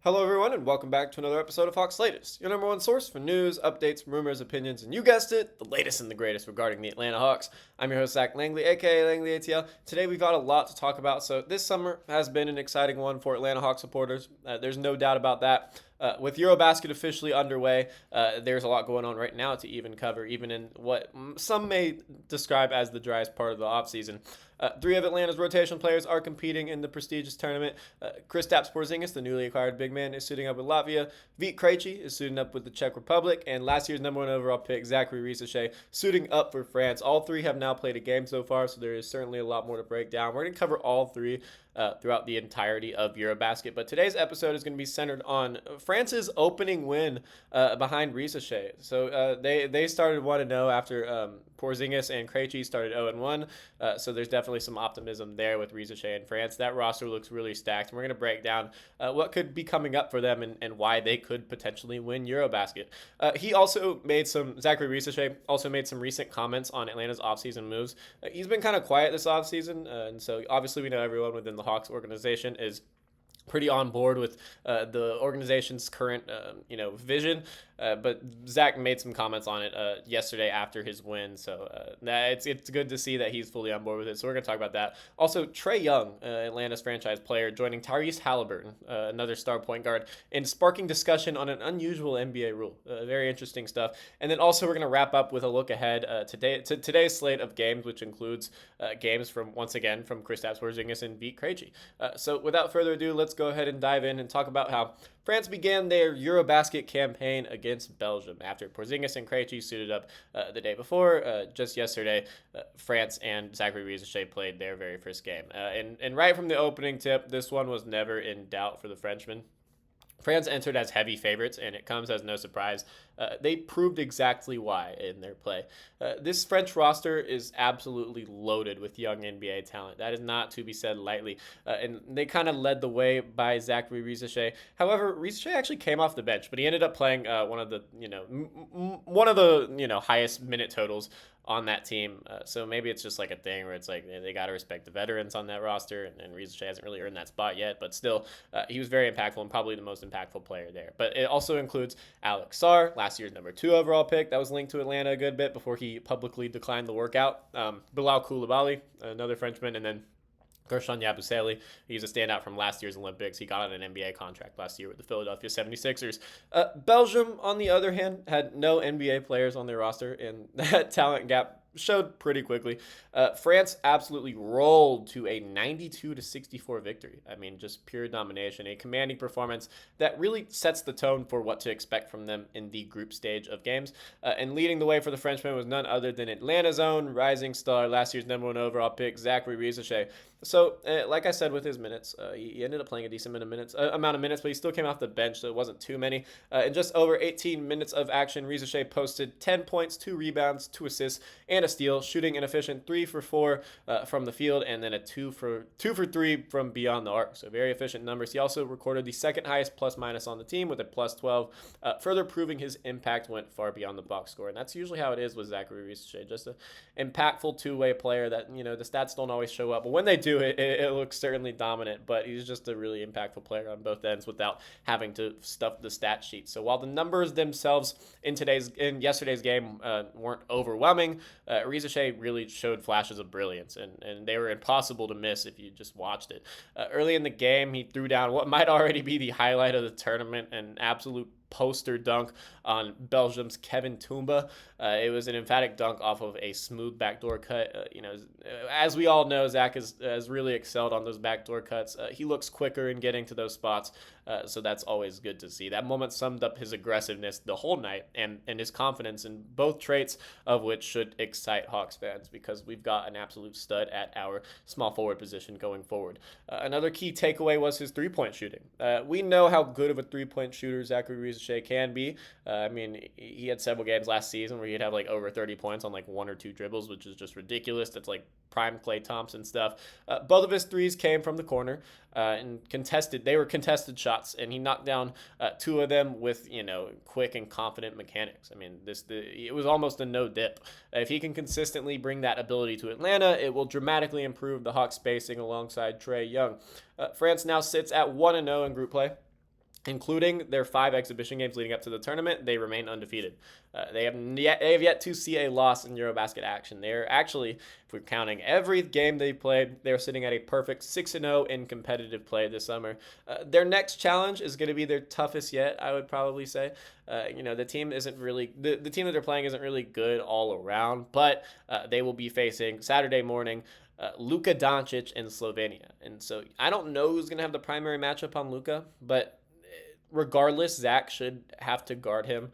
Hello, everyone, and welcome back to another episode of Hawks Latest, your number one source for news, updates, rumors, opinions, and you guessed it, the latest and the greatest regarding the Atlanta Hawks. I'm your host, Zach Langley, aka Langley ATL. Today, we've got a lot to talk about. So, this summer has been an exciting one for Atlanta Hawks supporters. There's no doubt about that. With EuroBasket officially underway, there's a lot going on right now to even cover, even in what some may describe as the driest part of the offseason. Three of Atlanta's rotation players are competing in the prestigious tournament. Kristaps Porzingis, the newly acquired big man, is suiting up with Latvia. Vít Krejci is suiting up with the Czech Republic. And last year's number one overall pick, Zach Risacher, suiting up for France. All three have now played a game so far, so there is certainly a lot more to break down. We're going to cover all three throughout the entirety of EuroBasket. But today's episode is going to be centered on France's opening win behind Risacher. So they started 1-0 after Porzingis and Krejci started 0-1. So there's definitely some optimism there with Risacher and France. That roster looks really stacked. And we're going to break down what could be coming up for them and why they could potentially win EuroBasket. Zachary Risacher also made some recent comments on Atlanta's offseason moves. He's been kind of quiet this offseason. And so obviously we know everyone within the Hawks organization is pretty on board with the organization's current, vision. But Zach made some comments on it yesterday after his win, so it's good to see that he's fully on board with it. So we're going to talk about that. Also, Trae Young, Atlanta's franchise player, joining Tyrese Halliburton, another star point guard, and sparking discussion on an unusual NBA rule. Very interesting stuff. And then also we're going to wrap up with a look ahead to today's slate of games, which includes games from Kristaps Porzingis and Vít Krejci. So without further ado, let's go ahead and dive in and talk about how France began their EuroBasket campaign against Belgium after Porzingis and Krejci suited up the day before. Just yesterday, France and Zachary Risacher played their very first game. And right from the opening tip, this one was never in doubt for the Frenchmen. France entered as heavy favorites, and it comes as no surprise. They proved exactly why in their play. This French roster is absolutely loaded with young NBA talent. That is not to be said lightly. And they kind of led the way by Zachary Risacher. However, Risacher actually came off the bench, but he ended up playing one of the highest minute totals on that team. So maybe it's just like a thing where it's like they got to respect the veterans on that roster, and Risacher hasn't really earned that spot yet, but still, he was very impactful and probably the most impactful player there. But it also includes Alex Sarr, last year's number 2 overall pick that was linked to Atlanta a good bit before he publicly declined the workout. Bilal Coulibaly, another Frenchman, and then Guerschon Yabusele. He's a standout from last year's Olympics. He got on an NBA contract last year with the Philadelphia 76ers. Belgium, on the other hand, had no NBA players on their roster, and that talent gap showed pretty quickly. France absolutely rolled to a 92-64 victory. I mean, just pure domination, a commanding performance that really sets the tone for what to expect from them in the group stage of games. And leading the way for the Frenchmen was none other than Atlanta's own rising star, last year's number 1 overall pick, Zachary Risacher. So, like I said, with his minutes, he ended up playing a decent amount of minutes, but he still came off the bench, so it wasn't too many. In just over 18 minutes of action, Risacher posted 10 points, 2 rebounds, 2 assists, and a steal, shooting an efficient 3 for 4 from the field, and then a 2 for 3 from beyond the arc. So very efficient numbers. He also recorded the second highest plus-minus on the team with a plus 12, further proving his impact went far beyond the box score. And that's usually how it is with Zachary Risacher, just an impactful two-way player that, the stats don't always show up, but when they do, it looks certainly dominant. But he's just a really impactful player on both ends without having to stuff the stat sheet. So while the numbers themselves in yesterday's game weren't overwhelming, Risacher really showed flashes of brilliance, and they were impossible to miss if you just watched it. Early in the game, he threw down what might already be the highlight of the tournament, an absolute poster dunk on Belgium's Kevin Toumba. It was an emphatic dunk off of a smooth backdoor cut. As we all know, Zach has really excelled on those backdoor cuts. He looks quicker in getting to those spots, so that's always good to see. That moment summed up his aggressiveness the whole night and his confidence, in both traits of which should excite Hawks fans, because we've got an absolute stud at our small forward position going forward. Another key takeaway was his three-point shooting. We know how good of a three-point shooter Zachary Risacher can be. He had several games last season where he'd have like over 30 points on like 1 or 2 dribbles, which is just ridiculous. That's like prime Klay Thompson stuff. Both of his threes came from the corner and contested. They were contested shots, and he knocked down 2 of them with quick and confident mechanics. It was almost a no dip. If he can consistently bring that ability to Atlanta, it will dramatically improve the Hawks spacing alongside Trae Young. France now sits at 1-0 in group play. Including their 5 exhibition games leading up to the tournament, they remain undefeated. They have yet to see a loss in EuroBasket action. They're actually, if we're counting every game they played, they're sitting at a perfect 6-0 in competitive play this summer. Their next challenge is going to be their toughest yet, I would probably say. The team isn't really the team that they're playing isn't really good all around, but they will be facing Saturday morning Luka Doncic in Slovenia. And so I don't know who's going to have the primary matchup on Luka, but regardless, Zach should have to guard him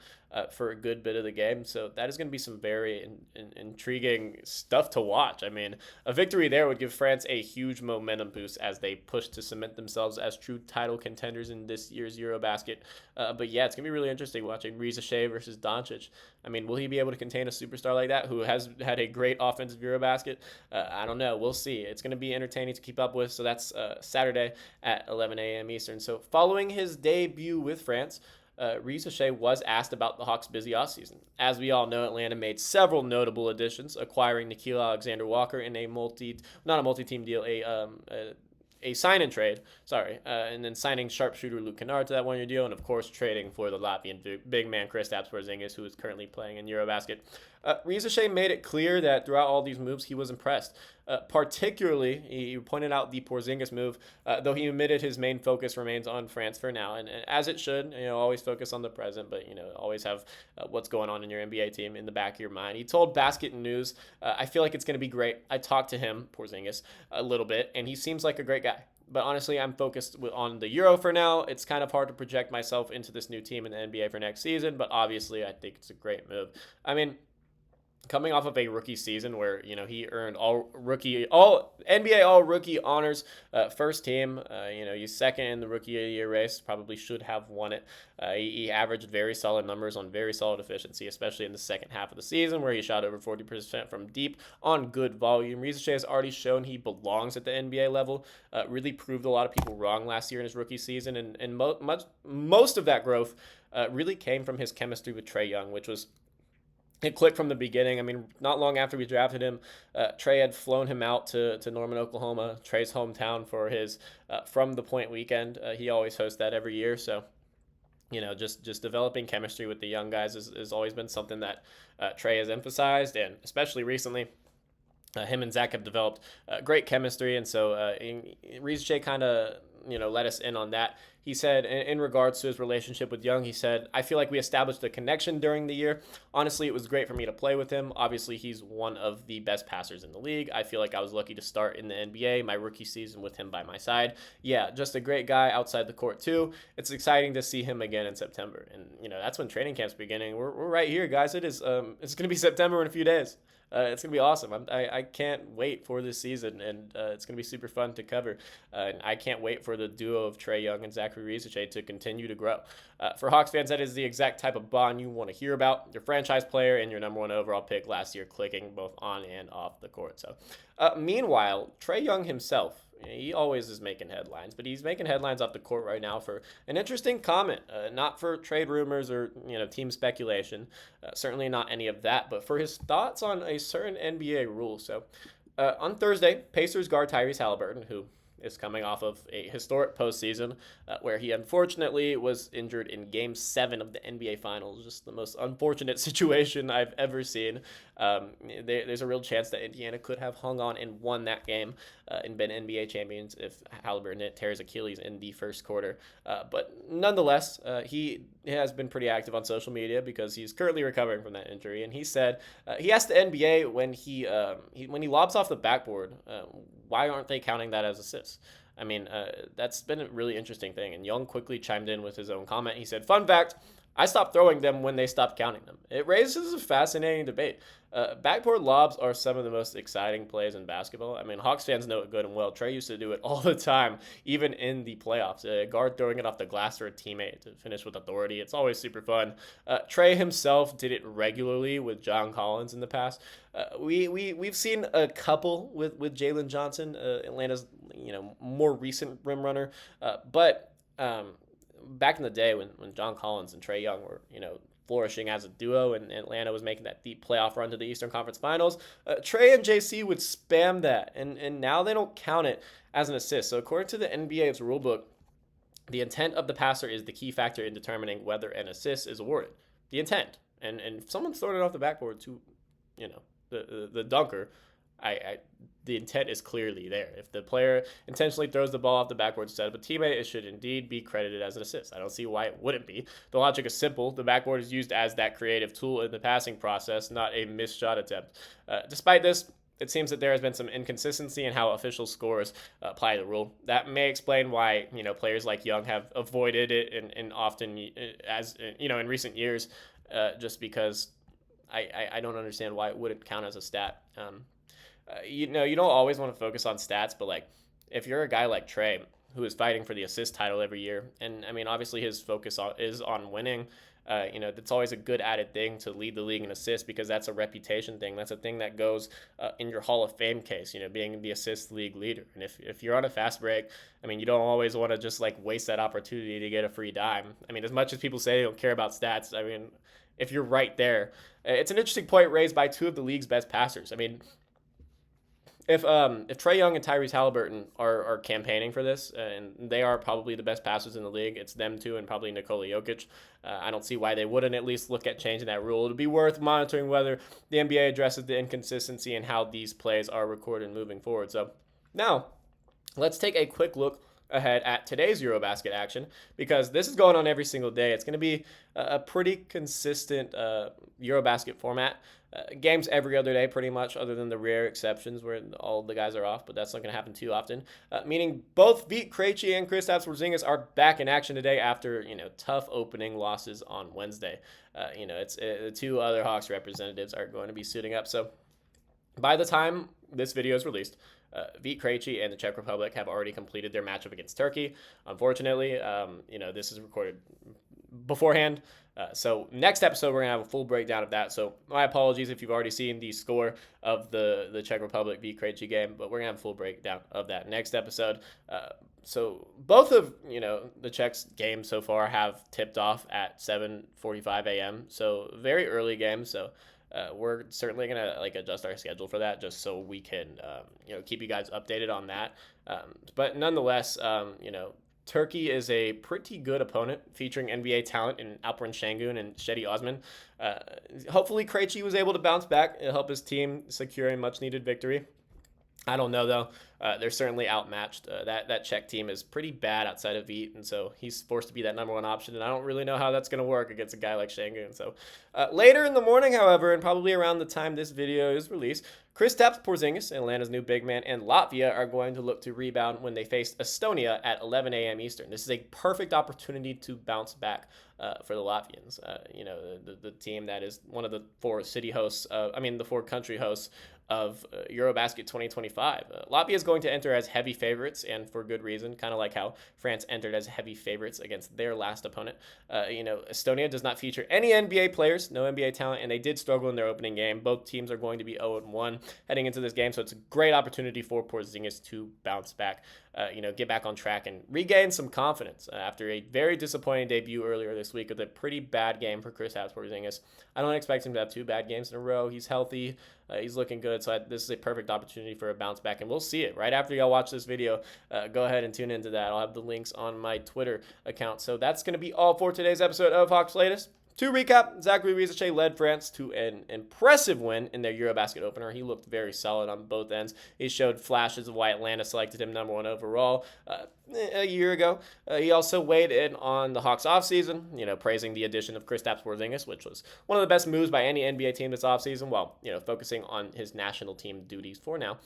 for a good bit of the game. So that is going to be some very intriguing stuff to watch. I mean, a victory there would give France a huge momentum boost as they push to cement themselves as true title contenders in this year's EuroBasket. But yeah, it's going to be really interesting watching Risacher versus Doncic. I mean, will he be able to contain a superstar like that who has had a great offensive EuroBasket? I don't know. We'll see. It's going to be entertaining to keep up with. So that's Saturday at 11 a.m. Eastern. So following his debut with France, Risacher was asked about the Hawks' busy offseason. As we all know, Atlanta made several notable additions, acquiring Nickeil Alexander-Walker in a not a multi-team deal, a sign and trade, and then signing sharpshooter Luke Kennard to that one-year deal, and of course trading for the Latvian big man Kristaps Porzingis, who is currently playing in EuroBasket. Risacher made it clear that throughout all these moves, he was impressed. Particularly, he pointed out the Porzingis move, though he admitted his main focus remains on France for now, and as it should. Always focus on the present, but always have what's going on in your NBA team in the back of your mind. He told Basket News, "I feel like it's going to be great. I talked to him, Porzingis, a little bit, and he seems like a great guy. But honestly, I'm focused on the Euro for now. It's kind of hard to project myself into this new team in the NBA for next season, but obviously, I think it's a great move. I mean, coming off of a rookie season where he earned all NBA all rookie honors, first team, he's second in the rookie of the year race, probably should have won it. He averaged very solid numbers on very solid efficiency, especially in the second half of the season where he shot over 40% from deep on good volume. Risacher has already shown he belongs at the NBA level, really proved a lot of people wrong last year in his rookie season, and most of that growth really came from his chemistry with Trae Young, which was it clicked from the beginning. I mean, not long after we drafted him, Trae had flown him out to Norman, Oklahoma, Trae's hometown, for his From the Point weekend. He always hosts that every year. So, just developing chemistry with the young guys has always been something that Trae has emphasized, and especially recently, him and Zach have developed great chemistry. And so Risacher kind of let us in on that. He said, in regards to his relationship with Young, he said, "I feel like we established a connection during the year. Honestly, it was great for me to play with him. Obviously, he's one of the best passers in the league. I feel like I was lucky to start in the NBA my rookie season with him by my side. Yeah, just a great guy outside the court too. It's exciting to see him again in September." And that's when training camp's beginning. We're right here, guys. It's going to be September in a few days. It's going to be awesome. I can't wait for this season, and it's going to be super fun to cover. And I can't wait for the duo of Trae Young and Zachary Risacher to continue to grow. For Hawks fans, that is the exact type of bond you want to hear about. Your franchise player and your number one overall pick last year clicking both on and off the court. So, meanwhile, Trae Young himself, he always is making headlines, but he's making headlines off the court right now for an interesting comment, not for trade rumors or team speculation, certainly not any of that, but for his thoughts on a certain NBA rule. So on Thursday, Pacers guard Tyrese Halliburton, who is coming off of a historic postseason where he unfortunately was injured in Game 7 of the NBA Finals. Just the most unfortunate situation I've ever seen. There's a real chance that Indiana could have hung on and won that game and been NBA champions if Halliburton tears Achilles in the first quarter. But nonetheless, he has been pretty active on social media because he's currently recovering from that injury. And he said he asked the NBA when he lobs off the backboard, why aren't they counting that as assists? I mean, that's been a really interesting thing. And Young quickly chimed in with his own comment. He said, "Fun fact, I stopped throwing them when they stopped counting them." It raises a fascinating debate. Backboard lobs are some of the most exciting plays in basketball. I mean, Hawks fans know it good and well. Trae used to do it all the time, even in the playoffs. A guard throwing it off the glass for a teammate to finish with authority. It's always super fun. Trae himself did it regularly with John Collins in the past. We've seen a couple with Jalen Johnson, Atlanta's more recent rim runner, but back in the day when John Collins and Trae Young were flourishing as a duo, and Atlanta was making that deep playoff run to the Eastern Conference Finals, Trae and JC would spam that, and now they don't count it as an assist. So according to the NBA's rulebook, The intent of the passer is the key factor in determining whether an assist is awarded. The intent. And if someone's throwing it off the backboard to, the dunker, I the intent is clearly there. If the player intentionally throws the ball off the backboard instead of a teammate, it should indeed be credited as an assist. I don't see why it wouldn't be. The logic is simple. The backboard is used as that creative tool in the passing process, not a missed shot attempt. Despite this, it seems that there has been some inconsistency in how official scores apply the rule. That may explain why players like Young have avoided it and often as in recent years, just because I don't understand why it wouldn't count as a stat. You don't always want to focus on stats, but like if you're a guy like Trey who is fighting for the assist title every year, and I mean obviously his focus is on winning. That's always a good added thing to lead the league in assists because that's a reputation thing. That's a thing that goes in your Hall of Fame case, being the assist league leader. And if you're on a fast break, I mean, you don't always want to just like waste that opportunity to get a free dime. I mean, as much as people say they don't care about stats, I mean, if you're right there, it's an interesting point raised by two of the league's best passers. I mean, if Trae Young and Tyrese Halliburton are campaigning for this, and they are probably the best passers in the league, it's them two and probably Nikola Jokic. I don't see why they wouldn't at least look at changing that rule. It would be worth monitoring whether the NBA addresses the inconsistency and how these plays are recorded moving forward. So now, let's take a quick look ahead at today's EuroBasket action because this is going on every single day. It's going to be a pretty consistent EuroBasket format. Games every other day pretty much, other than the rare exceptions where all the guys are off, but that's not going to happen too often. Meaning both Vit Krejci and Kristaps Porzingis are back in action today after tough opening losses on Wednesday. It's the two other Hawks representatives are going to be suiting up. So by the time this video is released, Vit Krejci and the Czech Republic have already completed their matchup against Turkey. Unfortunately, this is recorded beforehand. So next episode, we're going to have a full breakdown of that. So my apologies if you've already seen the score of the Czech Republic Vit Krejci game, but we're going to have a full breakdown of that next episode. So both of, the Czechs games so far have tipped off at 7:45 a.m. So very early game. So we're certainly going to adjust our schedule for that just so we can, keep you guys updated on that. But nonetheless, Turkey is a pretty good opponent featuring NBA talent in Alperen Şengün and Şedi Osman. Hopefully Krejci was able to bounce back and help his team secure a much needed victory. I don't know, though. They're certainly outmatched. That Czech team is pretty bad outside of Vit, and so he's forced to be that number one option, and I don't really know how that's going to work against a guy like Şengün. So later in the morning, however, and probably around the time this video is released, Kristaps Porzingis, Atlanta's new big man, and Latvia are going to look to rebound when they face Estonia at 11 a.m. Eastern. This is a perfect opportunity to bounce back for the Latvians. The team that is one of the four country hosts of EuroBasket 2025. Latvia is going to enter as heavy favorites, and for good reason, kind of like how France entered as heavy favorites against their last opponent. Estonia does not feature any NBA players, no NBA talent, and they did struggle in their opening game. Both teams are going to be 0-1 heading into this game, so it's a great opportunity for Porzingis to bounce back, get back on track and regain some confidence after a very disappointing debut earlier this week with a pretty bad game for Kristaps Porzingis. I don't expect him to have two bad games in a row. He's healthy. He's looking good, so this is a perfect opportunity for a bounce back, and we'll see it right after y'all watch this video. Go ahead and tune into that. I'll have the links on my Twitter account. So that's going to be all for today's episode of Hawks Latest. To recap, Zach Risacher led France to an impressive win in their EuroBasket opener. He looked very solid on both ends. He showed flashes of why Atlanta selected him number one overall a year ago. He also weighed in on the Hawks offseason, praising the addition of Kristaps Porzingis, which was one of the best moves by any NBA team this offseason, while, focusing on his national team duties for now.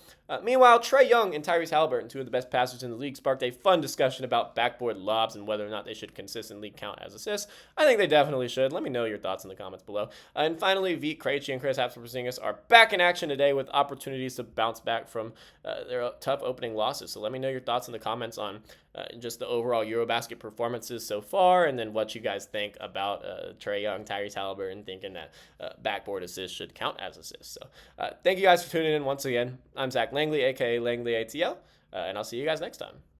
Meanwhile, Trae Young and Tyrese Halliburton, two of the best passers in the league, sparked a fun discussion about backboard lobs and whether or not they should consistently count as assists. I think they definitely should. Let me know your thoughts in the comments below. And finally, Vit Krejci and Kristaps Porzingis are back in action today with opportunities to bounce back from their tough opening losses. So let me know your thoughts in the comments on just the overall EuroBasket performances so far, and then what you guys think about Trae Young, Tyrese Halliburton, thinking that backboard assists should count as assists. So thank you guys for tuning in once again. I'm Zach Langley, aka Langley ATL, and I'll see you guys next time.